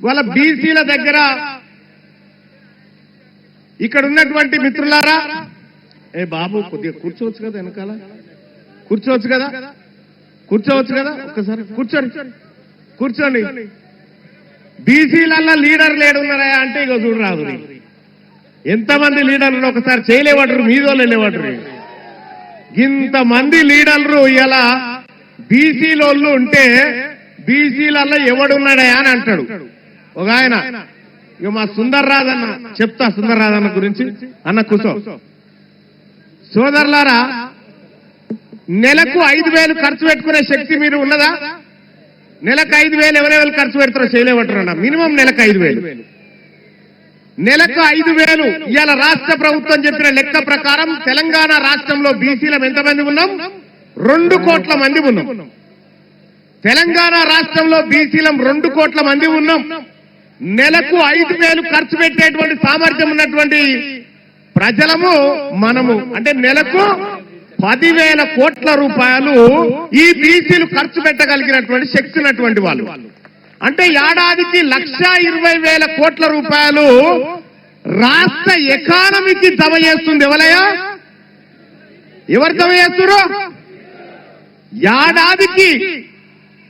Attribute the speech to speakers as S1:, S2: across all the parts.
S1: వాళ్ళ బీసీల దగ్గర ఇక్కడ ఉన్నటువంటి మిత్రులారా, ఏ బాబు కొద్దిగా కూర్చోవచ్చు కదా, వెనకాల కూర్చోవచ్చు కదా, ఒక్కసారి కూర్చోండి. బీసీలల్లో లీడర్ లేడున్నారా అంటే ఇక చూడరాదు. ఎంతమంది లీడర్లు ఒకసారి చేయలేవాడు, మీదోళ్ళు లేవాడు. ఇంతమంది లీడర్లు ఇలా బీసీలోళ్ళు ఉంటే బీసీలలో ఎవడున్నాడా అని అంటాడు ఒక ఆయన. ఇక మా సుందర్రాజన్న చెప్తా, సుందర్రాజన్న గురించి. అన్న కూర్చో. సోదరులారా, నెలకు 5,000 ఖర్చు పెట్టుకునే శక్తి మీరు ఉన్నదా? నెలకు 5,000 ఎవరెవరు ఖర్చు పెడతారో చేయలేమంటారు. మినిమం నెలకు 5,000. నెలకు 5,000 ఇవాళ రాష్ట్ర ప్రభుత్వం చెప్పిన లెక్క ప్రకారం తెలంగాణ రాష్ట్రంలో బీసీలం ఎంతమంది ఉన్నాం? 2 కోట్ల మంది ఉన్నాం. తెలంగాణ రాష్ట్రంలో బీసీలం 2 కోట్ల మంది ఉన్నాం. నెలకు 5,000 ఖర్చు పెట్టేటువంటి సామర్థ్యం ఉన్నటువంటి ప్రజలము మనము. అంటే నెలకు 10,000 కోట్ల రూపాయలు ఈ బీసీలు ఖర్చు పెట్టగలిగినటువంటి శక్తి ఉన్నటువంటి వాళ్ళు. అంటే ఏడాదికి 1,20,000 కోట్ల రూపాయలు రాష్ట్ర ఎకానమీకి జమ చేస్తుంది. ఎవరు జమ చేస్తున్నారు? ఏడాదికి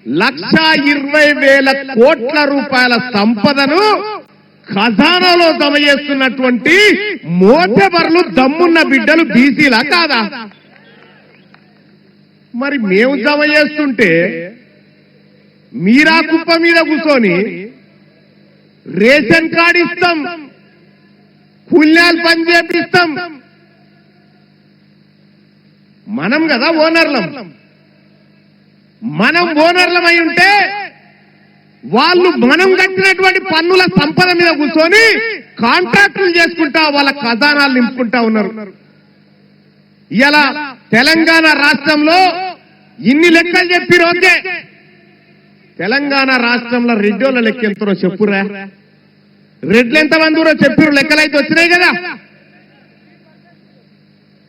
S1: 1,20,000 కోట్ల రూపాయల సంపదను ఖజానాలో జమ చేస్తున్నటువంటి మోటబర్లు దమ్మున్న బిడ్డలు బీసీలా కాదా? మరి మేము జమ చేస్తుంటే మీరా కుప్ప మీద కూర్చొని రేషన్ కార్డు ఇస్తాం, పుణ్యాలు పని చేపిస్తాం. మనం కదా ఓనర్లం. మనం ఓనర్లమై ఉంటే వాళ్ళు మనం కట్టినటువంటి పన్నుల సంపద మీద కూర్చొని కాంట్రాక్టులు చేసుకుంటా వాళ్ళ ఖజానాలు నింపుకుంటా ఉన్నారు. ఇలా తెలంగాణ రాష్ట్రంలో ఇన్ని లెక్కలు చెప్పిరు. ఓకే, తెలంగాణ రాష్ట్రంలో రెడ్డోళ్ళ లెక్క ఎంతరో చెప్పురా. రెడ్లు ఎంతమంది చెప్పిరు, లెక్కలైతే వచ్చినాయి కదా.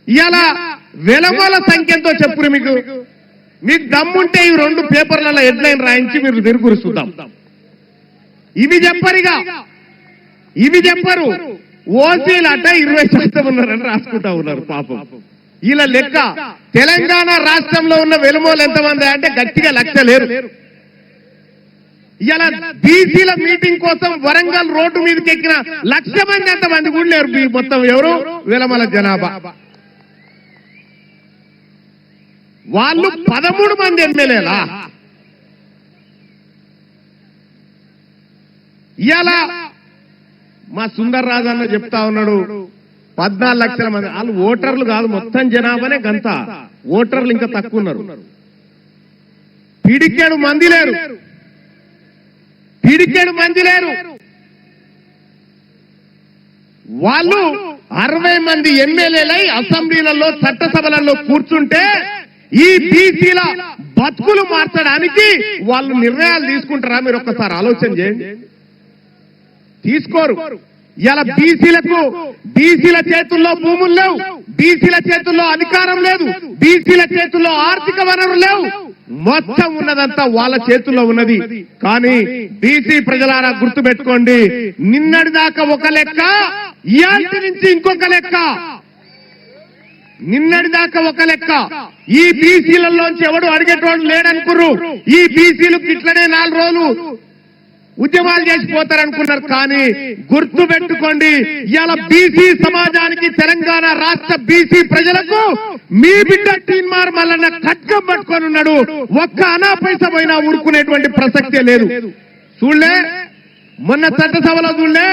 S1: ఇలా వెలమల సంఖ్య ఎంతో చెప్పురు. మీకు దమ్ముంటే ఈ 2 పేపర్లలో హెడ్లైన్ రాయించి మీరు తిరుగురు చూద్దాం. ఇవి చెప్పరు. ఓసీలట 20% ఉన్నారని రాసుకుంటా ఉన్నారు పాపం. ఇలా లెక్క తెలంగాణ రాష్ట్రంలో ఉన్న వెలుమోలు ఎంతమంది అంటే గట్టిగా 1,00,000 లేరు. ఇలా బీసీల మీటింగ్ కోసం వరంగల్ రోడ్డు మీదకి ఎక్కిన 1,00,000 మంది ఎంతమంది కూడా లేరు. మొత్తం ఎవరు? వెలమల జనాభా. వాళ్ళు 13 మంది ఎమ్మెల్యేలా. ఇవాళ మా సుందర్ రాజు అన్న చెప్తా ఉన్నాడు 14 లక్షల మంది. వాళ్ళు ఓటర్లు కాదు, మొత్తం జనాభానే గంత. ఓటర్లు ఇంకా తక్కువ ఉన్నారు. పిడికెడు మంది లేరు. వాళ్ళు 60 మంది ఎమ్మెల్యేలై అసెంబ్లీలలో చట్టసభలలో కూర్చుంటే ఈ బీసీల బతుకులు మార్చడానికి వాళ్ళు నిర్ణయాలు తీసుకుంటారా? మీరు ఒక్కసారి ఆలోచన చేయండి. తీసుకోరు. ఇలా బీసీల చేతుల్లో భూములు లేవు, బీసీల చేతుల్లో అధికారం లేదు, బీసీల చేతుల్లో ఆర్థిక వనరులు లేవు. మొత్తం ఉన్నదంతా వాళ్ళ చేతుల్లో ఉన్నది. కానీ బీసీ ప్రజలారా గుర్తుపెట్టుకోండి, నిన్నటి దాకా ఒక లెక్క, ఇయాల్టి నుంచి ఇంకొక లెక్క. నిన్నటి దాకా ఒక లెక్క. ఈ బీసీలలోంచి ఎవడు అడిగేటోడు లేడనుకున్నారు. ఈ బీసీలకు ఇట్లనే 4 రోజులు ఉద్యమాలు చేసిపోతారనుకున్నారు. కానీ గుర్తు పెట్టుకోండి, ఇవాళ బీసీ సమాజానికి, తెలంగాణ రాష్ట్ర బీసీ ప్రజలకు మీ బిడ్డ టీన్మార్ మల్లన్న ఖడ్గం పట్టుకొని ఉన్నాడు. ఒక్క అనా పైసా పోయినా ఊరుకునేటువంటి ప్రసక్తే లేదు. చూడలే మొన్న చట్టసభలో చూడలే,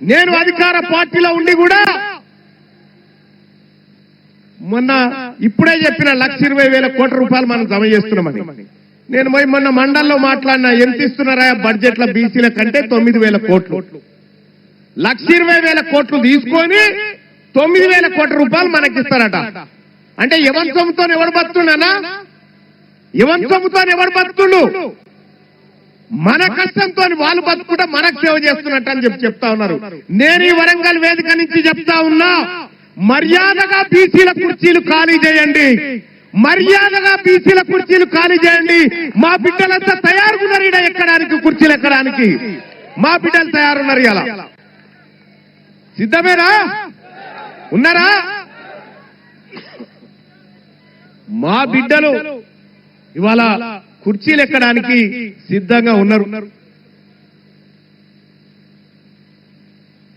S1: నేను అధికార పార్టీలో ఉండి కూడా మొన్న ఇప్పుడే చెప్పిన 1,20,000 కోట్ల రూపాయలు మనం జమ చేస్తున్నామని. నేను మొన్న మండల్లో మాట్లాడినా, ఎంత ఇస్తున్నారా బడ్జెట్ల బీసీల కంటే? 9,000 కోట్లు. 1,20,000 కోట్లు తీసుకొని 9,000 కోట్ల రూపాయలు మనకిస్తారట. అంటే ఎవరి సొమ్ముతో ఎవరు బతుకున్నానా? ఎవరి సొమ్ముతో ఎవరు బతుకుడు? మన కష్టంతో వాళ్ళు బతుకుంటే మనకు సేవ చేస్తున్నట్టు అని చెప్తా ఉన్నారు. నేను ఈ వరంగల్ వేదిక నుంచి చెప్తా ఉన్నా, మర్యాదగా బీసీల కుర్చీలు ఖాళీ చేయండి. మర్యాదగా బీసీల కుర్చీలు ఖాళీ చేయండి. మా బిడ్డలంతా తయారుగున్నారు ఈడ ఎక్కడానికి, కుర్చీలు ఎక్కడానికి మా బిడ్డలు తయారున్నారు. ఇలా సిద్ధమేనా? ఉన్నారా? మా బిడ్డలు ఇవాళ కుర్చీలు ఎక్కడానికి సిద్ధంగా ఉన్నారు.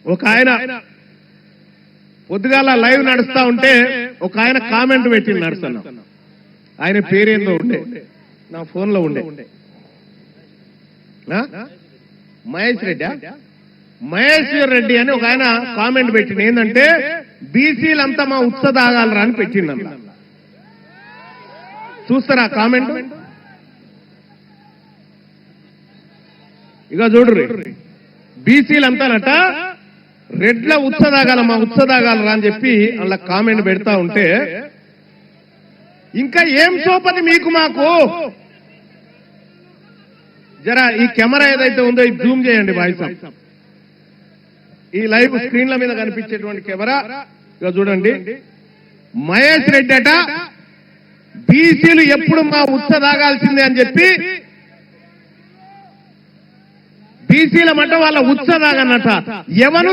S1: ఒక ఆయన పొద్దుగాల లైవ్ నడుస్తా ఉంటే ఒక ఆయన కామెంట్ పెట్టి నడుస్తున్నా. ఆయన పేరేందో ఉండే, నా ఫోన్ లో ఉండే, మహేశ్వర్ రెడ్డి అని ఒక ఆయన కామెంట్ పెట్టింది. ఏంటంటే బీసీలంతా మా ఉత్స తాగాలరా అని పెట్టింది. చూస్తారా కామెంట్? ఇక చూడరు, బీసీలంతానట రెడ్ల ఉత్సదాగాల, మా ఉత్సదాగాలరా అని చెప్పి అలా కామెంట్ పెడతా ఉంటే, ఇంకా ఏం సోపతి మీకు మాకు. జరా ఈ కెమెరా ఏదైతే ఉందో ఇది జూమ్ చేయండి బాయ్స్. ఈ లైవ్ స్క్రీన్ల మీద కనిపించేటువంటి కెమెరా ఇక చూడండి. మహేష్ రెడ్డి అట బీసీలు ఎప్పుడు మా ఉత్సదాగాల్సిందే అని చెప్పి, బీసీల మట వాళ్ళ ఉత్సదాగన్నట. ఎవడు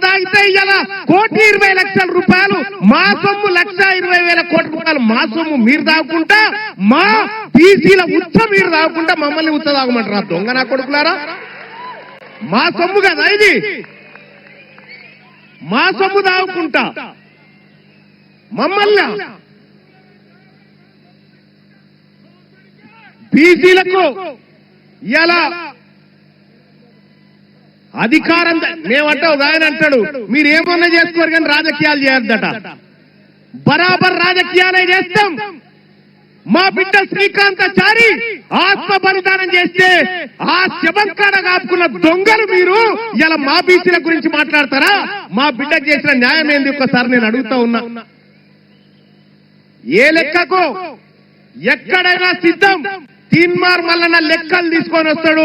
S1: దాగితే ఇలా 1,20,00,000 రూపాయలు మా సొమ్ము, 1,20,000 కోట్ల రూపాయలు మా సొమ్ము మీరు దాగుకుంటా, మా బీసీల ఉత్స మీరు దాగుకుంటా మమ్మల్ని ఉత్స దాగమంటారా? దొంగ నా కొడుకులారా, మా సొమ్ము కదా ఇది, మా సొమ్ము దాగుకుంటా మమ్మల్ని. బీసీలకు ఇలా అధికారం మేమంటే ఒక ఆయన అంటాడు, మీరేమన్నా చేసుకోరు కానీ రాజకీయాలు చేయొద్దట. బరాబర్ రాజకీయాలే చేస్తాం. మా బిడ్డ శ్రీకాంతాచారి ఆత్మ బలిదానం చేస్తే ఆ శబంకాడ కాపుకున్న దొంగలు మీరు ఇలా మా బీసీల గురించి మాట్లాడతారా? మా బిడ్డకు చేసిన న్యాయం ఏంది ఒక్కసారి నేను అడుగుతా ఉన్నా. ఏ లెక్కకు ఎక్కడైనా సిద్ధం. తీన్మార్ మల్లన్న లెక్కలు తీసుకొని వస్తాడు.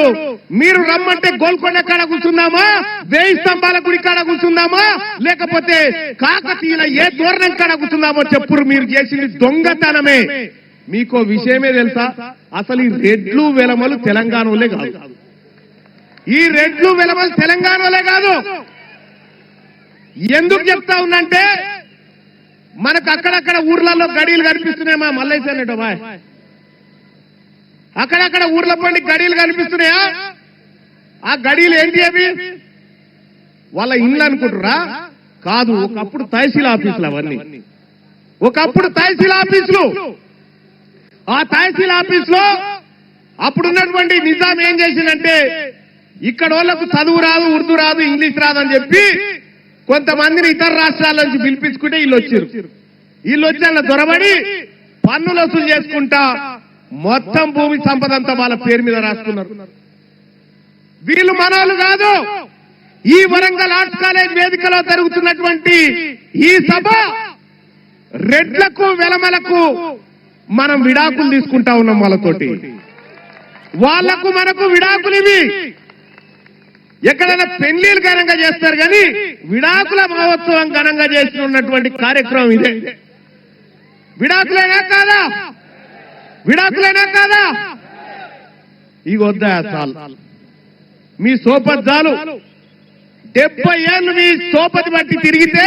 S1: మీరు రమ్మంటే గోల్కొండ కాడ కూర్చుందామా, 1000 స్తంభాల గుడి కాడ కూర్చుందామా, లేకపోతే కాకతీయుల ఏ దూరణం కాడ కూర్చుందామో చెప్పురు. మీరు చేసింది దొంగతనమే. మీకో విషయమే తెలుసా? అసలు ఈ రెడ్లు వెలమలు తెలంగాణలో కాదు. ఈ రెడ్లు వెలమలు తెలంగాణలో కాదు. ఎందుకు చెప్తా ఉన్నంటే, మనకు అక్కడక్కడ ఊర్లలో గడీలు కనిపిస్తున్నాయి. మా మల్లేశ్ అనేటో బాయ్, అక్కడక్కడ ఊర్ల పండి గడీలు కనిపిస్తున్నాయా? ఆ గడీలు ఏంటి అవి? వాళ్ళ ఇల్లు అనుకుంటురా? కాదు, ఒకప్పుడు తహసీల్ ఆఫీసులు అవన్నీ. ఒకప్పుడు తహసీల్ ఆఫీసులు. ఆ తహసీల్ ఆఫీసులో అప్పుడున్నటువంటి నిజాం ఏం చేసిందంటే, ఇక్కడ వాళ్ళకు చదువు రాదు, ఉర్దూ రాదు, ఇంగ్లీష్ రాదు అని చెప్పి కొంతమందిని ఇతర రాష్ట్రాల నుంచి పిలిపించుకుంటే వీళ్ళు వచ్చారు. వీళ్ళు వచ్చి అలా దొరబడి పన్నులు వసూలు చేసుకుంటా మొత్తం భూమి సంపద అంతా వాళ్ళ పేరు మీద రాసుకున్నారు. వీళ్ళు మనోళ్ళు కాదు. ఈ వరంగల్ ఆర్ట్స్ కాలేజ్ వేదికలో జరుగుతున్నటువంటి ఈ సభ రెడ్లకు వెలమలకు మనం విడాకులు తీసుకుంటా ఉన్నాం. వాళ్ళతోటి వాళ్లకు మనకు విడాకులు ఇవి. ఎక్కడైనా పెళ్లిళ్ళు ఘనంగా చేస్తారు కానీ విడాకుల మహోత్సవం ఘనంగా చేస్తున్నటువంటి కార్యక్రమం ఇదే. విడాకులైనా కాదా? విడాకులైనా కాదా? ఇక వద్దా చాలు మీ సోపద్దాలు. 70 ఏళ్ళు మీ సోపతి బట్టి తిరిగితే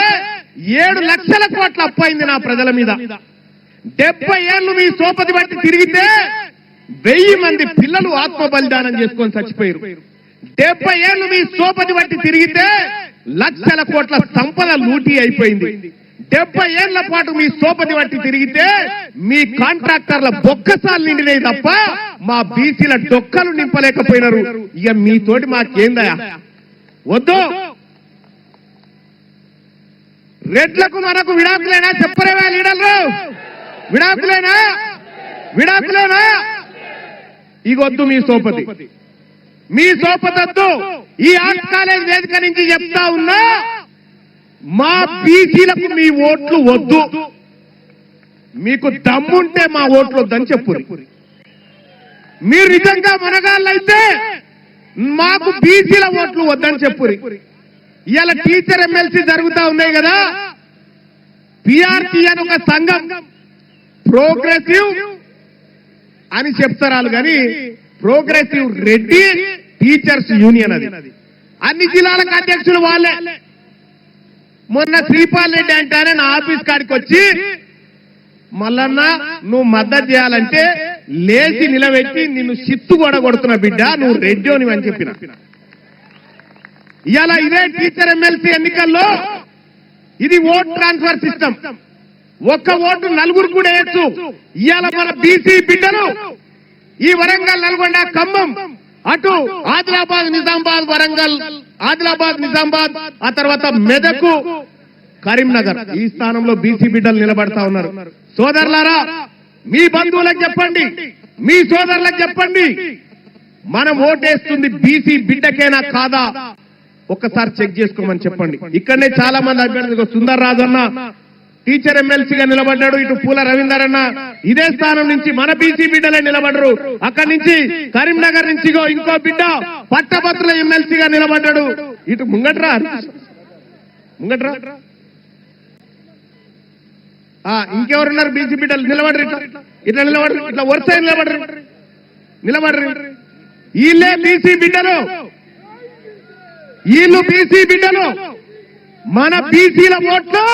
S1: 7 లక్షల కోట్ల అప్పయింది నా ప్రజల మీద. 70 ఏళ్ళు మీ సోపతి బట్టి తిరిగితే 1000 మంది పిల్లలు ఆత్మ బలిదానం చేసుకొని చచ్చిపోయారు. 70 ఏళ్ళు మీ సోపతి బట్టి తిరిగితే లక్షల కోట్ల సంపద లూటీ అయిపోయింది. 70 ఏళ్ల పాటు మీ సోపతి బట్టి తిరిగితే మీ కాంట్రాక్టర్ల బొక్కసాలు నిండినాయి తప్ప మా బీసీల డొక్కలు నింపలేకపోయినారు. ఇక మీతోటి మాకేందయా? వద్దు. రెడ్లకు మనకు విడాకులేనా? చెప్పరేవా లీడర్లు? విడాకులేనా? విడాకులేనా? ఇగొద్దు మీ సోపతి, మీ సోపతొద్దు. ఈ ఆర్ట్స్ కాలేజ్ వేదిక నుంచి చెప్తా ఉన్నా, మా బీసీలకు మీ ఓట్లు వద్దు. మీకు దమ్ముంటే మా ఓట్లు వద్దని చెప్పురి. మీరు నిజంగా మనగాళ్ళైతే మాకు బీసీల ఓట్లు వద్దని చెప్పురి. ఇవాళ టీచర్ ఎమ్మెల్సీ జరుగుతా ఉన్నాయి కదా. పిఆర్టీ అని ఒక సంఘం, ప్రోగ్రెసివ్ అని చెప్తారు కానీ ప్రోగ్రెసివ్ రెడ్డి టీచర్స్ యూనియన్ అది. అన్ని జిల్లాలకు అధ్యక్షులు వాళ్ళే. మొన్న శ్రీపాల్ రెడ్డి అంటారే నా ఆఫీస్ కాడికి వచ్చి, మల్లన్న నువ్వు మద్దతు చేయాలంటే లేచి నిలబెట్టి నిన్ను సిత్తు కూడా కొడుతున్న బిడ్డ, నువ్వు రెడ్డి అని చెప్పిన. ఇవాళ ఇదే టీచర్ ఎమ్మెల్సీ ఎన్నికల్లో ఇది ఓట్ ట్రాన్స్ఫర్ సిస్టమ్. ఒక్క ఓటు నలుగురు కూడా వేయచ్చు. ఇవాళ మన బీసీ బిడ్డలు ఈ వరంగల్, నల్గొండ, ఖమ్మం, అటు ఆదిలాబాద్, నిజామాబాద్, వరంగల్, ఆదిలాబాద్, నిజామాబాద్, ఆ తర్వాత మెదకు, కరీంనగర్, ఈ స్థానంలో బీసీ బిడ్డలు నిలబడతా ఉన్నారు. సోదరులారా, మీ బంధువులకు చెప్పండి, మీ సోదరులకు చెప్పండి, మనం ఓటేస్తుంది బీసీ బిడ్డకేనా కాదా ఒక్కసారి చెక్ చేసుకోమని చెప్పండి. ఇక్కడనే చాలా మంది అభ్యర్థులు, సుందర్ రాజు అన్న టీచర్ ఎమ్మెల్సీగా నిలబడ్డాడు, ఇటు పూల రవీందర్ అన్న ఇదే స్థానం నుంచి మన బీసీ బిడ్డలే నిలబడరు. అక్కడి నుంచి కరీంనగర్ నుంచి ఇంకో బిడ్డ పట్టభద్రుల ఎమ్మెల్సీగా నిలబడ్డాడు. ఇటు ముంగట్రా ఇంకెవరున్నారు బీసీ బిడ్డలు నిలబడరు, ఇట్లా నిలబడరు, ఇట్లా వరుస నిలబడరు. వీళ్ళే బీసీ బిడ్డలు, వీళ్ళు బీసీ బిడ్డలు. మన బీసీల ఓట్లు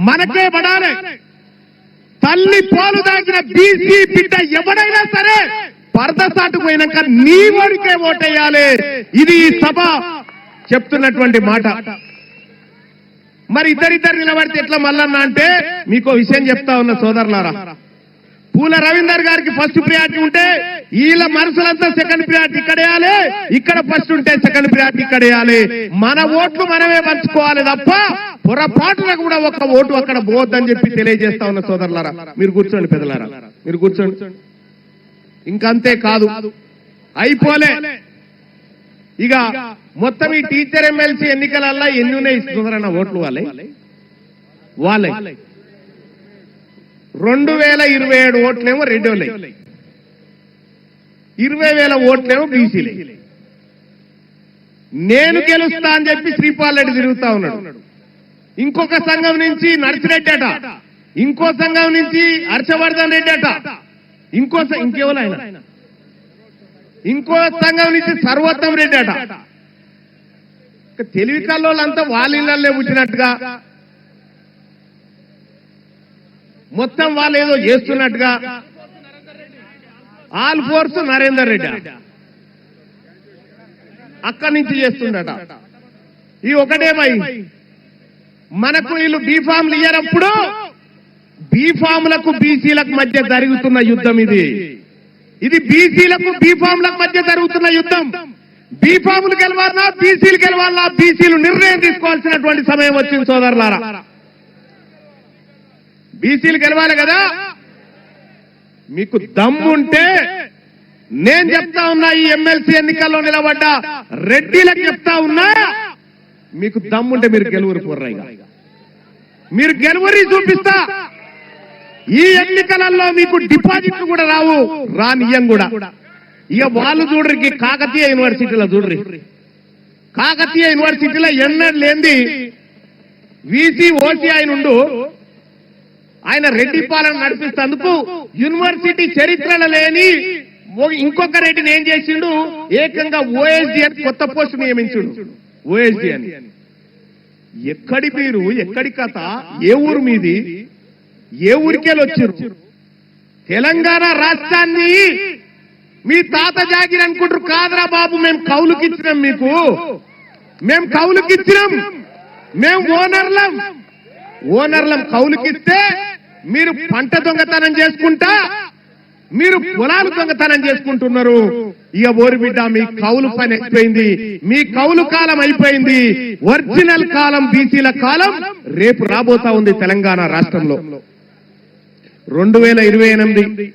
S1: మనకే పడాలి. తల్లి పాలు దాచిన బీసీ బిడ్డ ఎవడైనా సరే పరదసాటు పోయినాక నీ వాడికే ఓటేయాలి. ఇది ఈ సభ చెప్తున్నటువంటి మాట. మరి ఇద్దరిద్దరు నిలబడితే ఎట్లా మల్లన్న అంటే, మీకు విషయం చెప్తా ఉన్న సోదరులారా, పూల రవీందర్ గారికి ఫస్ట్ ప్రియారిటీ ఉంటే వీళ్ళ మనసులంతా సెకండ్ ప్రియారిటీ ఇక్కడ వేయాలి, ఇక్కడ ఫస్ట్ ఉంటే సెకండ్ ప్రియారిటీ ఇక్కడ వేయాలి. మన ఓట్లు మనమే పంచుకోవాలి తప్ప పొరపాటులకు కూడా ఒక్క ఓటు అక్కడ పోవద్దని చెప్పి తెలియజేస్తా ఉన్న సోదరులారా. మీరు కూర్చోండి పెద్దలారా, మీరు కూర్చోండి. ఇంకంతే కాదు, అయిపోలే. ఇక మొత్తం ఈ టీచర్ ఎమ్మెల్సీ ఎన్నికలల్లా ఎన్ని ఉన్నాయి ఇస్తున్నారన్న ఓట్లు వాళ్ళే 2027 ఓట్లేమో రెడ్డిలే, 20,000 ఓట్లేమో బీసీలే. నేను గెలుస్తా అని చెప్పి శ్రీపాల్ రెడ్డి తిరుగుతా ఉన్నాడు. ఇంకొక సంఘం నుంచి నర్సిరెడ్డి అట, ఇంకో సంఘం నుంచి హర్షవర్ధన్ రెడ్డి అట, ఇంకెవరు ఆయన, ఇంకో సంఘం నుంచి సర్వోత్తం రెడ్డి అట. తెలివి కల్లోళ్ళంతా వాళ్ళ ఇళ్లే పుట్టినట్టుగా, మొత్తం వాళ్ళు ఏదో చేస్తున్నట్టుగా. ఆల్ ఫోర్స్ నరేందర్ రెడ్డి అక్కడి నుంచి చేస్తుండట. ఈ ఒకటే భయ్, మనకు వీళ్ళు బీఫామ్లు ఇయ్యనప్పుడు బీఫామ్లకు బీసీలకు మధ్య జరుగుతున్న యుద్ధం ఇది. ఇది బీసీలకు బీఫామ్లకు మధ్య జరుగుతున్న యుద్ధం. బీఫాములు గెలవాలన్నా బీసీలు గెలవాలన్నా బీసీలు నిర్ణయం తీసుకోవాల్సినటువంటి సమయం వచ్చింది సోదరులారా. బీసీలు గెలవాలి కదా. మీకు దమ్ముంటే నేను చెప్తా ఉన్నా, ఈ ఎమ్మెల్సీ ఎన్నికల్లో నిలబడ్డ రెడ్డిలకు చెప్తా ఉన్నా, మీకు దమ్ముంటే మీరు గెలువురు పోర్రైగా, మీరు గెలువరి చూపిస్తా. ఈ ఎన్నికలలో మీకు డిపాజిట్లు కూడా రావు, రానియం కూడా. ఇక వాళ్ళు చూడరికి కాకతీయ యూనివర్సిటీలో చూడరి, కాకతీయ యూనివర్సిటీలో ఎన్నడూ లేనిది వీసీ ఓసీ ఆయన రెడ్డి పాలన నడిపిస్తేందుకు యూనివర్సిటీ చరిత్రలో లేని ఇంకొక రెడ్డిని ఏం చేసిండు, ఏకంగా ఓఎస్డీ అని కొత్త పోస్టు నియమించుడు. ఓఎస్డీ అని ఎక్కడి మీరు, ఎక్కడి కథ, ఏ ఊరు మీది, ఏ ఊరికెళ్ళి వచ్చారు? తెలంగాణ రాష్ట్రాన్ని మీ తాత జాగిరి అనుకుంటారు. కాదరా బాబు, మేము కౌలుకిచ్చినాం, మేము కౌలుకిచ్చినాం, మేము ఓనర్లం కౌలుకిస్తే మీరు పంట దొంగతనం చేసుకుంటా, మీరు పొలాలు దొంగతనం చేసుకుంటున్నారు. ఇక ఓరి బిడ్డ, మీ కౌలు పని అయిపోయింది, మీ కౌలు కాలం అయిపోయింది. ఒరిజినల్ కాలం, బీసీల కాలం రేపు రాబోతా ఉంది తెలంగాణ రాష్ట్రంలో. 2028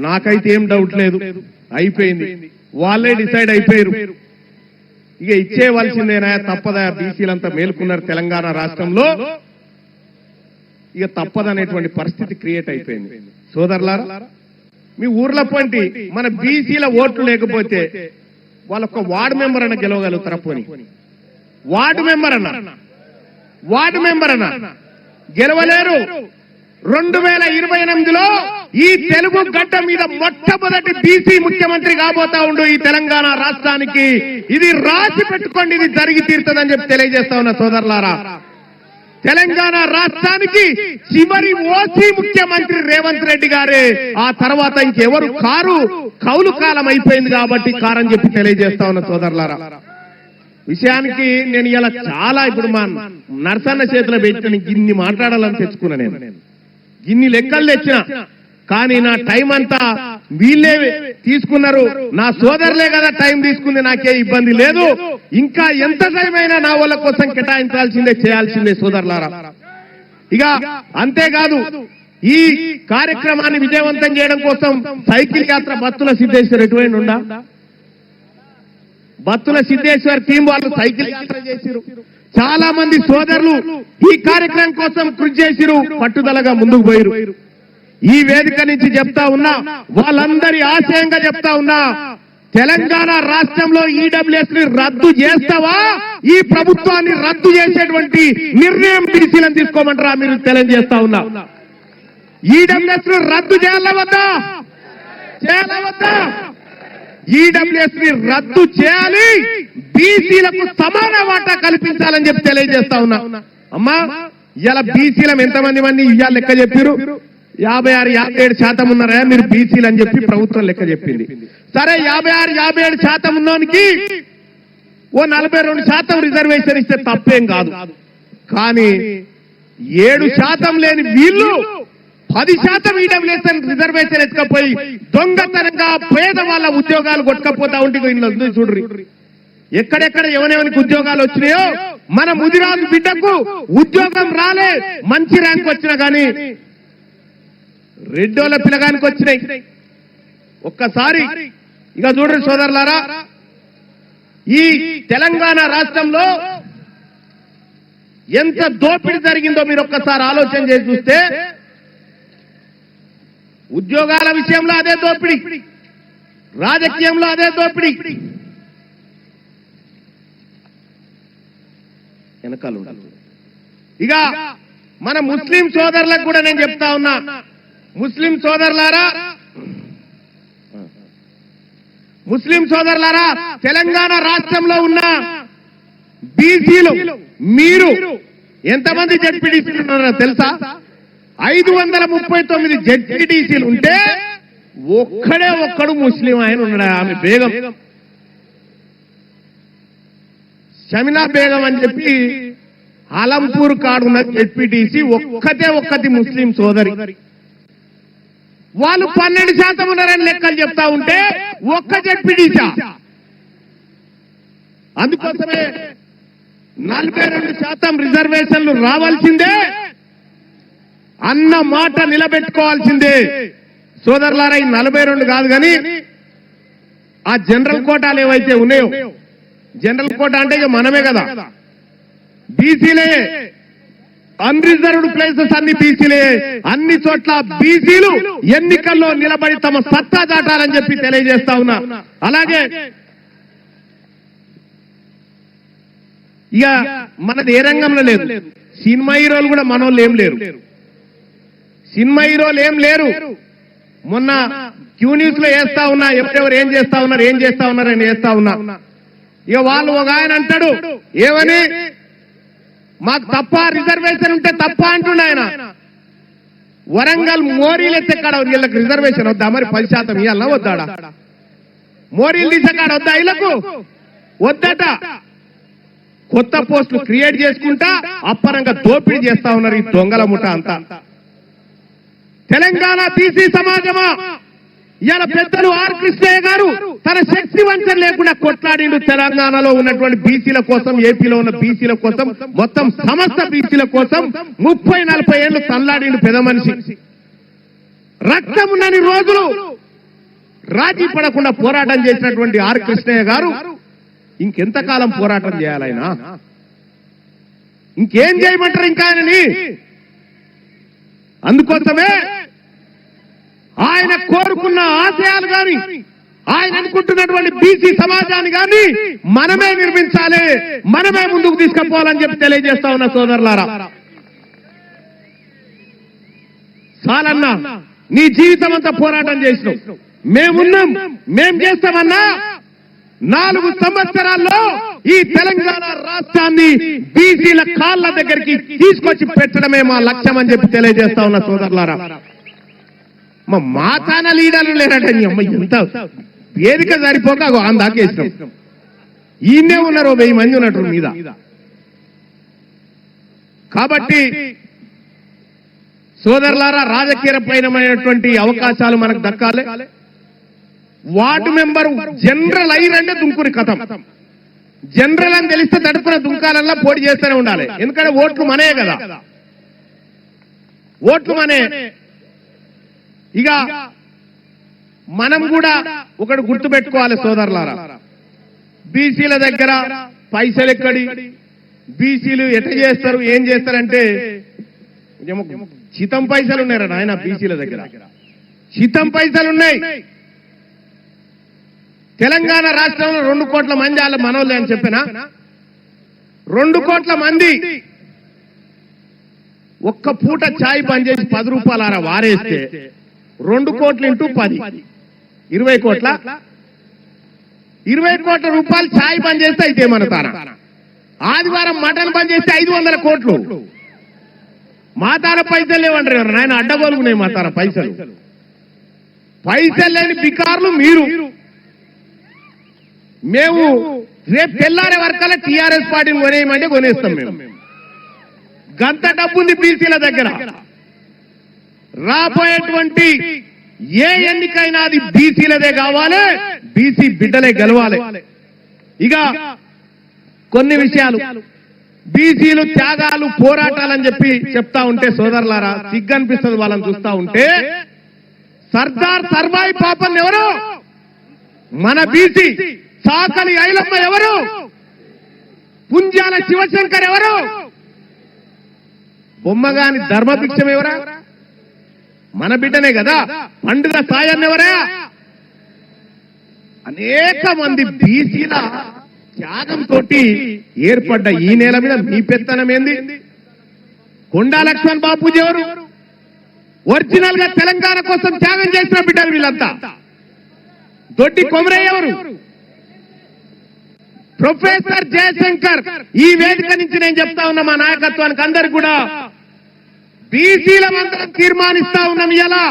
S1: నాకైతే ఏం డౌట్ లేదు, అయిపోయింది. వాళ్ళే డిసైడ్ అయిపోయారు. ఇక ఇచ్చేవలసిందేనా, తప్పదా? బీసీలంతా మేల్కొన్నారు తెలంగాణ రాష్ట్రంలో, ఇక తప్పదనేటువంటి పరిస్థితి క్రియేట్ అయిపోయింది. సోదరులారా, మీ ఊర్ల పంటి మన బీసీల ఓట్లు లేకపోతే వాళ్ళొక్క వార్డు మెంబర్ అన్న గెలవగలుగుతారా? పోని వార్డు మెంబర్ అన్న గెలవలేరు. 2028లో ఈ తెలుగు గడ్డ మీద మొట్టమొదటి బీసీ ముఖ్యమంత్రి కాబోతా ఉండు ఈ తెలంగాణ రాష్ట్రానికి. ఇది రాసి పెట్టుకోండి, ఇది జరిగి తీరుతుందని చెప్పి తెలియజేస్తా ఉన్నా సోదరులారా. తెలంగాణ రాష్ట్రానికి చివరి ఓసీ ముఖ్యమంత్రి రేవంత్ రెడ్డి గారే. ఆ తర్వాత ఇంకెవరు కారు, కౌలు కాలం అయిపోయింది కాబట్టి కారని చెప్పి తెలియజేస్తా ఉన్నా సోదరులారా. విషయానికి నేను ఇలా చాలా ఇప్పుడు మా నరసన్న చేతిలో పెట్టి ఇన్ని మాట్లాడాలని తెచ్చుకున్నా. నేను ఇన్ని లెక్కలు తెచ్చిన, కానీ నా టైం అంతా వీళ్ళే తీసుకున్నారు. నా సోదరులే కదా టైం తీసుకుంది, నాకే ఇబ్బంది లేదు. ఇంకా ఎంత టైం అయినా నా వాళ్ళ కోసం కేటాయించాల్సిందే, చేయాల్సిందే సోదరులారా. ఇక అంతేకాదు, ఈ కార్యక్రమాన్ని విజయవంతం చేయడం కోసం సైకిల్ యాత్ర బత్తుల సిద్ధేశ్వర్ ఎటువంటి ఉండా, బత్తుల సిద్ధేశ్వర్ టీం వాళ్ళు సైకిల్ యాత్ర చేసిరు. చాలా మంది సోదరులు ఈ కార్యక్రమం కోసం కృషి చేసిరు, పట్టుదలగా ముందుకు పోయిరు. ఈ వేదిక నుంచి చెప్తా ఉన్నా, వాళ్ళందరి ఆశయంగా చెప్తా ఉన్నా, తెలంగాణ రాష్ట్రంలో ఈడబ్ల్యూఎస్ ని రద్దు చేస్తావా, ఈ ప్రభుత్వాన్ని రద్దు చేసేటువంటి నిర్ణయం బీసీలను తీసుకోమంటారా మీరు తెలియజేస్తా ఉన్నా. ఈడబ్ల్యూఎస్ ని రద్దు చేయాలా వద్దా, చేయాలా వద్దా? ఈడబ్ల్యూఎస్ ని రద్దు చేయాలి, బీసీలకు సమాన వాటా కల్పించాలని చెప్పి తెలియజేస్తా ఉన్నా. అమ్మా ఇవాళ బీసీలం ఎంతమంది ఇవాళ లెక్క చెప్పారు, 56-57% ఉన్నారా మీరు బీసీలు అని చెప్పి ప్రభుత్వం లెక్క చెప్పింది. సరే 56-57% ఉన్నోనికి ఓ 42% రిజర్వేషన్ ఇస్తే తప్పేం కాదు. కానీ 7% లేని వీళ్ళు 10% ఈడబ్ల్యూఎస్ రిజర్వేషన్ ఎత్తుకపోయి దొంగతనంగా పేద వాళ్ళ ఉద్యోగాలు కొట్టుకపోతా ఉంటే చూడ్రి. ఎక్కడెక్కడ ఎవరెవరికి ఉద్యోగాలు వచ్చినాయో, మన ముదిరాజు బిడ్డకు ఉద్యోగం రాలే, మంచి ర్యాంక్ వచ్చినా కానీ రెడ్డోళ్ళ పిల్లగానికి వచ్చినాయి. ఒక్కసారి ఇక చూడండి సోదరులారా, ఈ తెలంగాణ రాష్ట్రంలో ఎంత దోపిడీ జరిగిందో మీరు ఒక్కసారి ఆలోచన చేసి చూస్తే, ఉద్యోగాల విషయంలో అదే దోపిడీ, రాజకీయంలో అదే దోపిడీ. వెనకాల ఇక మన ముస్లిం సోదరులకు కూడా నేను చెప్తా ఉన్నా, ముస్లిం సోదరులారా, తెలంగాణ రాష్ట్రంలో ఉన్న బీసీలు మీరు ఎంతమంది జడ్పీటీసీలు ఉన్నారో తెలుసా? 539 జడ్పీటీసీలు ఉంటే ఒక్కడు ముస్లిం ఆయన ఉన్నాడు. ఆమె బేగం, షమినా బేగం అని చెప్పి ఆలంపూర్ కాడున్న జడ్పీటీసీ ఒక్కతి ముస్లిం సోదరి. వాళ్ళు 12% ఉన్నారని లెక్కలు చెప్తా ఉంటే ఒక్క జడ్పీటీసీ. అందుకోసమే 42% రిజర్వేషన్లు రావాల్సిందే అన్న మాట నిలబెట్టుకోవాల్సిందే సోదరులారా. ఈ 42 కాదు కానీ ఆ జనరల్ కోటాలు ఏవైతే ఉన్నాయో, జనరల్ కోటా అంటే ఇక మనమే కదా, బీసీలే, అన్రిజర్వ్డ్ ప్లేసెస్ అన్ని బీసీలే. అన్ని చోట్ల బీసీలు ఎన్నికల్లో నిలబడి తమ సత్తా చాటాలని చెప్పి తెలియజేస్తా ఉన్నా. అలాగే ఇక మనది ఏ రంగంలో లేదు, సినిమా హీరోలు కూడా మనోళ్ళు ఏం లేరు, సినిమా హీరోలు ఏం లేరు. మొన్న క్యూ న్యూస్ లో వేస్తా ఉన్నా, ఎవరెవరు ఏం చేస్తా ఉన్నారు అని వేస్తా ఉన్నా. ఇక వాళ్ళు ఒక ఆయన అంటాడు, ఏమని మాకు తప్ప రిజర్వేషన్ ఉంటే తప్ప అంటుండ ఆయన. వరంగల్ మోరీలు ఎత్తేకాడ వీళ్ళకి రిజర్వేషన్ వద్దా మరి? 10% ఇవ్వాలన్నా వద్దాడా? మోరీలు తీసేకాడ వద్దా వీళ్ళకు? వద్దట. కొత్త పోస్టులు క్రియేట్ చేసుకుంటా అప్పరంగా దోపిడీ చేస్తా ఉన్నారు ఈ దొంగల ముఠ అంతా. తెలంగాణ బీసీ సమాజమా, ఇవాళ పెద్దలు ఆర్ కృష్ణయ్య గారు తన శక్తి వంచన లేకుండా కొట్లాడిండు తెలంగాణలో ఉన్నటువంటి బీసీల కోసం, ఏపీలో ఉన్న బీసీల కోసం, మొత్తం సమస్త బీసీల కోసం 30-40 ఏళ్లు తల్లాడిండు పెద్ద మనిషి. రక్తం ఉన్నన్ని రోజులు రాజీ పడకుండా పోరాటం చేసినటువంటి ఆర్ కృష్ణయ్య గారు ఇంకెంతకాలం పోరాటం చేయాలైనా? ఇంకేం చేయమంటారు ఇంకా ఆయనని? అందుకోసమే ఆయన కోరుకున్న ఆశయాలు గాని, ఆయన అనుకుంటున్నటువంటి బీసీ సమాజాన్ని గాని మనమే నిర్మించాలి, మనమే ముందుకు తీసుకుపోవాలని చెప్పి తెలియజేస్తా ఉన్న సోదరులారా. చాలన్నా నీ జీవితం అంతా పోరాటం చేసినావు, మేమున్నాం, మేం చేస్తామన్నా 4 సంవత్సరాల్లో ఈ తెలంగాణ రాష్ట్రాన్ని బీసీల కాళ్ళ దగ్గరికి తీసుకొచ్చి పెట్టడమే మా లక్ష్యం అని చెప్పి తెలియజేస్తా ఉన్న సోదరులారా. మా తాన లీడర్లు లేరటండి, అమ్మ ఎంత వేదిక సరిపోక అందాకేసినాం. ఈయనే ఉన్నారు 1000 మంది ఉన్నట్టు మీద. కాబట్టి సోదరులారా, రాజకీయపరమైనటువంటి అవకాశాలు మనకు దక్కాలి. వార్డు మెంబరు జనరల్ అయినంటే దుంకుని కథం. జనరల్ అని తెలిస్తే తడుపున దుంకాలల్లా పోటీ చేస్తూనే ఉండాలి. ఎందుకంటే ఓట్లు మనే కదా, ఓట్లు మనే. ఇక మనం కూడా ఒకటి గుర్తు పెట్టుకోవాలి సోదరులారా, బీసీల దగ్గర పైసలు ఎక్కడి, బీసీలు ఎట్ట చేస్తారు, ఏం చేస్తారంటే చితం పైసలు ఉన్నారా నాయన బీసీల దగ్గర, చితం పైసలు ఉన్నాయి. తెలంగాణ రాష్ట్రంలో 2 కోట్ల మంది వాళ్ళ మనోళ్ళే అని చెప్పినా, 2 కోట్ల మంది ఒక్క పూట ఛాయ్ బంద్ చేసి 10 రూపాయలు ఆరా వారేస్తే 2 కోట్లు ఇంటూ 10 20 కోట్ల, 20 కోట్ల రూపాయలు ఛాయ్ బంద్ చేస్తే అయితే ఏమనుతారా? ఆదివారం మటన్ బంద్ చేస్తే 500 కోట్లు. మా తార పైసలు లేవంటారు నాయన, అడ్డగోలుకున్నాయి మా తార పైసలు. పైసలు లేని బికార్లు మీరు. మేము రేపు తెల్లారే వరకల్లా టీఆర్ఎస్ పార్టీని కొనేయమంటే కొనేస్తాం. మేము గంత డబ్బుంది బీసీల దగ్గర. రాబోయేటువంటి ఏ ఎన్నికైనా అది బీసీలదే కావాలి, బీసీ బిడ్డలే గెలవాలి. ఇక కొన్ని విషయాలు బీసీలు త్యాగాలు పోరాటాలని చెప్పి చెప్తా ఉంటే సోదరులారా సిగ్గనిపిస్తుంది వాళ్ళని చూస్తా ఉంటే. సర్దార్ సర్వాయి పాపన్ ఎవరు? మన బీసీ. సాకలి ఐలమ్మ ఎవరు? పుంజాల శివశంకర్ ఎవరు? బొమ్మగాని ధర్మభిక్షం ఎవరా? మన బిడ్డనే కదా. పండుగ సాయన్ ఎవరా? అనేక మంది బీసీల త్యాగంతో ఏర్పడ్డ ఈ నేల మీద మీ పెత్తనం ఏంది? కొండా లక్ష్మణ్ బాపూజీ ఎవరు? ఒరిజినల్ గా తెలంగాణ కోసం త్యాగం చేసిన బిడ్డలు వీళ్ళంతా. దొడ్డి కొమరయ్య ఎవరు? ప్రొఫెసర్ జయశంకర్. ఈ వేదిక నుంచి నేను చెప్తా ఉన్నా మా నాయకత్వానికి అందరికి కూడా, బీసీల మంత్రం తీర్మానిస్తా ఉన్నాం. ఇలా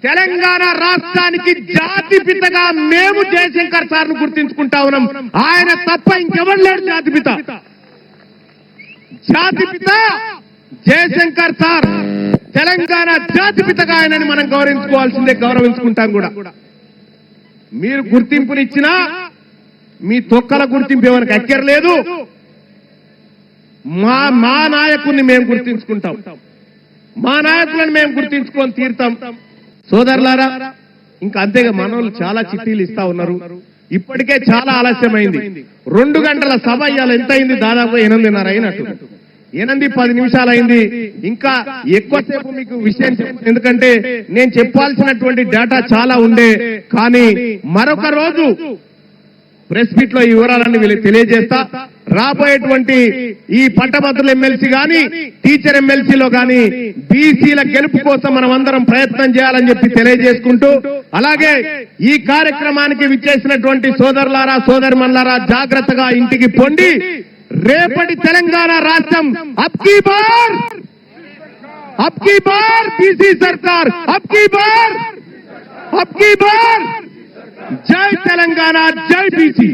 S1: తెలంగాణ రాష్ట్రానికి జాతిపితగా మేము జయశంకర్ సార్ను గుర్తించుకుంటా ఉన్నాం. ఆయన తప్ప ఇంకెవరు లేడు జాతిపిత. జాతిపిత జయశంకర్ సార్. తెలంగాణ జాతిపితగా ఆయనని మనం గౌరవించుకోవాల్సిందే, గౌరవించుకుంటాం కూడా. మీరు గుర్తింపునిచ్చినా మీ తొక్కల గుర్తింపు ఎవరికి అక్కర్లేదు. మా నాయకుడిని మేము గుర్తించుకుంటాం, మా నాయకులను మేము గుర్తించుకొని తీరుతాం. సోదరులారా, ఇంకా అంతేగా మనోళ్ళు చాలా చిట్టీలు ఇస్తా ఉన్నారు. ఇప్పటికే చాలా ఆలస్యమైంది. 2 గంటల సభ ఇవాళ ఎంత అయింది? దాదాపు 8:30 అయినట్టు. 8-10 నిమిషాలు అయింది. ఇంకా ఎక్కువసేపు మీకు విషయం ఎందుకంటే నేను చెప్పాల్సినటువంటి డేటా చాలా ఉండే. కానీ మరొక రోజు ప్రెస్ మీట్ లో ఈ వివరాలన్నీ వీళ్ళకి తెలియజేస్తా. రాబోయేటువంటి ఈ పట్టభద్రుల ఎమ్మెల్సీ గాని టీచర్ ఎమ్మెల్సీలో గాని బీసీల గెలుపు కోసం మనం అందరం ప్రయత్నం చేయాలని చెప్పి తెలియజేసుకుంటూ, అలాగే ఈ కార్యక్రమానికి విచ్చేసినటువంటి సోదరులారా సోదరిమణులారా జాగ్రత్తగా ఇంటికి పొండి. రేపటి తెలంగాణ రాష్ట్రం అబ్కీ బార్ బీసీ సర్కార్, అబ్కీ బార్ జై తెలంగాణ, జై బీసీ.